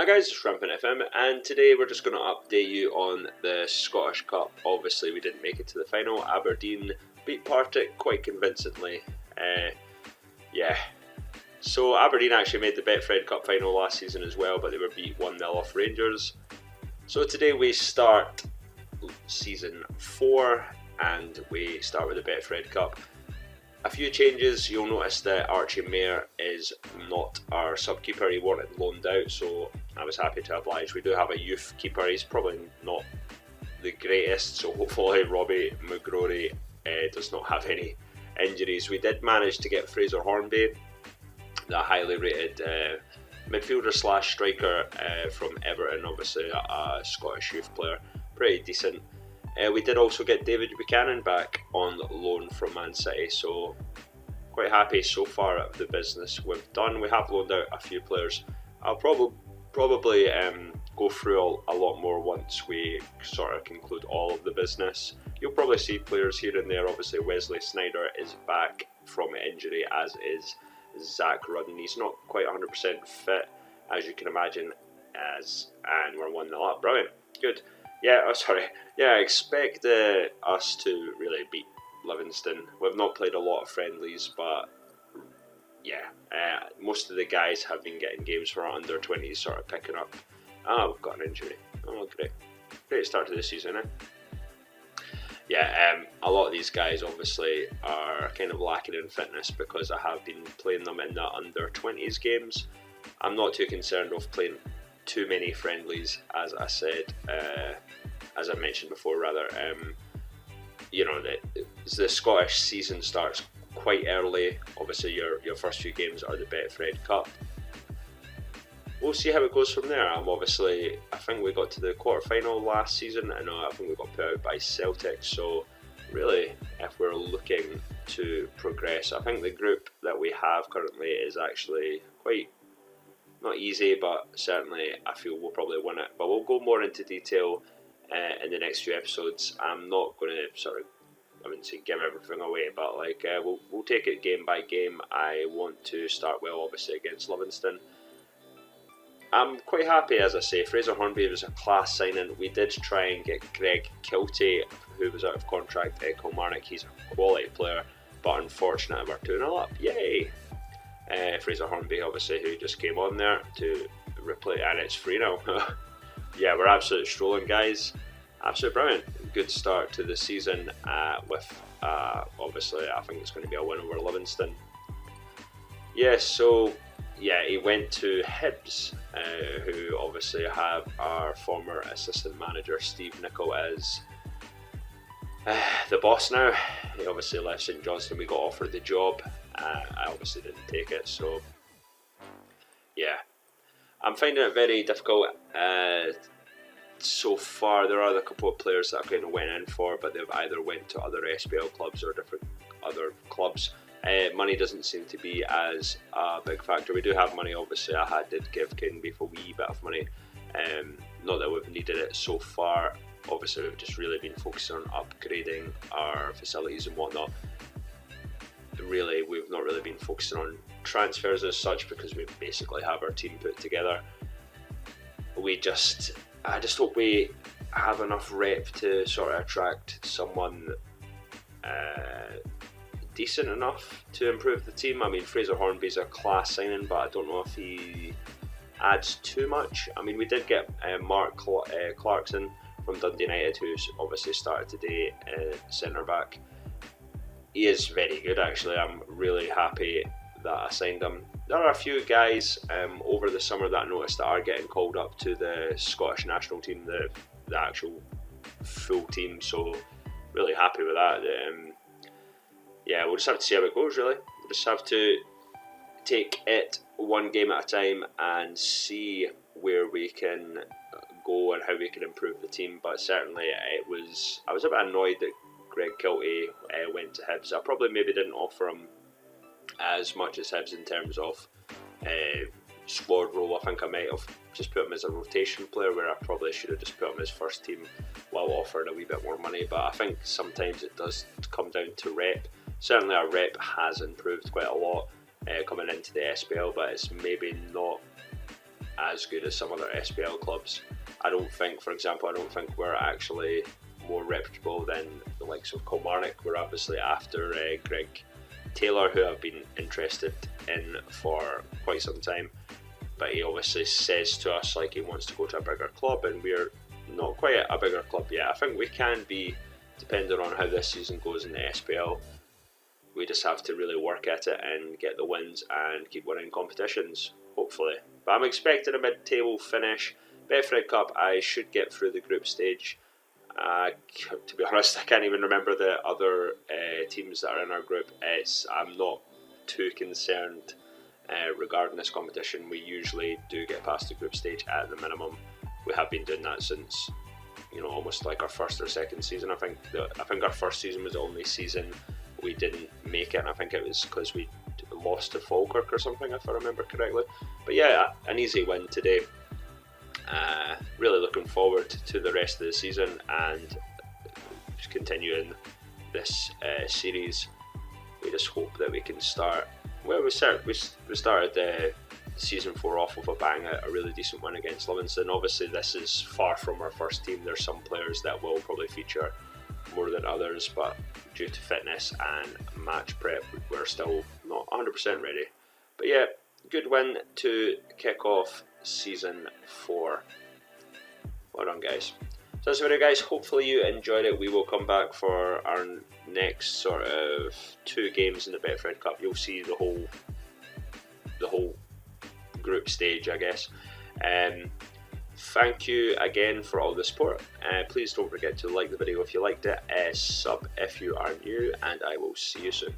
Hi guys, it's Rampant FM, and today we're just going to update you on the Scottish Cup. Obviously we didn't make it to the final. Aberdeen beat Partick quite convincingly. So Aberdeen actually made the Betfred Cup final last season as well, but they were beat 1-0 off Rangers. So today we start season 4 and we start with the Betfred Cup. A few changes. You'll notice that Archie Mayer is not our sub-keeper. He wanted loaned out, so I was happy to oblige. We do have a youth keeper. He's probably not the greatest, so hopefully Robbie McGrory does not have any injuries. We did manage to get Fraser Hornby, the highly rated midfielder slash striker from Everton, obviously a Scottish youth player, pretty decent. We did also get David Buchanan back on loan from Man City, so quite happy so far at the business we've done. We have loaned out a few players. I'll probably go through a lot more once we sort of conclude all of the business. You'll probably see players here and there. Obviously Wesley Sneijder is back from injury, as is Zach Rudden. He's not quite 100% fit, as you can imagine, and we're 1-0 up. Brilliant, good. I expect us to really beat Livingston. We've not played a lot of friendlies, but most of the guys have been getting games for our under 20s, sort of picking up. We've got an injury. Oh, great start to the season, a lot of these guys obviously are kind of lacking in fitness because I have been playing them in the under 20s games. I'm not too concerned of playing too many friendlies, as I mentioned before. The Scottish season starts quite early. Obviously your first few games are the Betfred Cup. We'll see how it goes from there. I think we got to the quarter-final last season, and I think we got put out by Celtic, so really if we're looking to progress, I think the group that we have currently is actually quite not easy, but certainly I feel we'll probably win it. But we'll go more into detail in the next few episodes. I'm not going to I wouldn't say give everything away, but we'll take it game by game. I want to start well, obviously, against Livingston. I'm quite happy, as I say. Fraser Hornby was a class signing. We did try and get Greg Kiltie, who was out of contract at Kilmarnock. He's a quality player, but unfortunately we're 2-0 up. Yay! Fraser Hornby, obviously, who just came on there to replay, and it's free now. We're absolutely strolling, guys. Absolutely brilliant. Good start to the season with, obviously, I think it's going to be a win over Livingston. He went to Hibs, who obviously have our former assistant manager, Steve Nicol, as the boss now. He obviously left St Johnstone. We got offered the job. I obviously didn't take it, so I'm finding it very difficult so far. There are a couple of players that I kind of went in for, but they've either went to other SPL clubs or different other clubs. Money doesn't seem to be as a big factor. We do have money, obviously. I did give Cowdenbeath a wee bit of money. Not that we've needed it so far. Obviously we've just really been focusing on upgrading our facilities and whatnot. Really, we've not really been focusing on transfers as such, because we basically have our team put together. I just hope we have enough rep to sort of attract someone decent enough to improve the team. I mean, Fraser Hornby's a class signing, but I don't know if he adds too much. I mean, we did get Mark Clarkson from Dundee United, who's obviously started today, centre back. He is very good, actually. I'm really happy that I signed him. There are a few guys over the summer that I noticed that are getting called up to the Scottish national team, the actual full team, so really happy with that. We'll just have to see how it goes, really. We'll just have to take it one game at a time and see where we can go and how we can improve the team. But certainly I was a bit annoyed that Greg Kiltie went to Hibs. I probably maybe didn't offer him as much as Hibs in terms of squad role. I think I might have just put him as a rotation player, where I probably should have just put him as first team while offering a wee bit more money. But I think sometimes it does come down to rep. Certainly our rep has improved quite a lot coming into the SPL, but it's maybe not as good as some other SPL clubs. I don't think we're actually more reputable than the likes of Kilmarnock. We're obviously after Greg Taylor, who I've been interested in for quite some time, but he obviously says to us like he wants to go to a bigger club, and we're not quite a bigger club yet. I think we can be, depending on how this season goes in the SPL. We just have to really work at it and get the wins and keep winning competitions, hopefully. But I'm expecting a mid-table finish. Betfred Cup, I should get through the group stage. To be honest, I can't even remember the other teams that are in our group. I'm not too concerned regarding this competition. We usually do get past the group stage at the minimum. We have been doing that since, almost like our first or second season. I think our first season was the only season we didn't make it, and I think it was because we lost to Falkirk or something, if I remember correctly. But yeah, an easy win today. Really looking forward to the rest of the season and just continuing this series. We just hope that we can start. Well, we started the season 4 off with a bang, a really decent win against Livingston. Obviously, this is far from our first team. There's some players that will probably feature more than others, but due to fitness and match prep, we're still not 100% ready. But yeah, good win to kick off season 4. Well done, guys. So that's about it, guys. Hopefully you enjoyed it. We will come back for our next sort of 2 games in the Betfred Cup. You'll see the whole group stage, I guess. Thank you again for all the support. Please don't forget to like the video if you liked it, sub if you are new, and I will see you soon.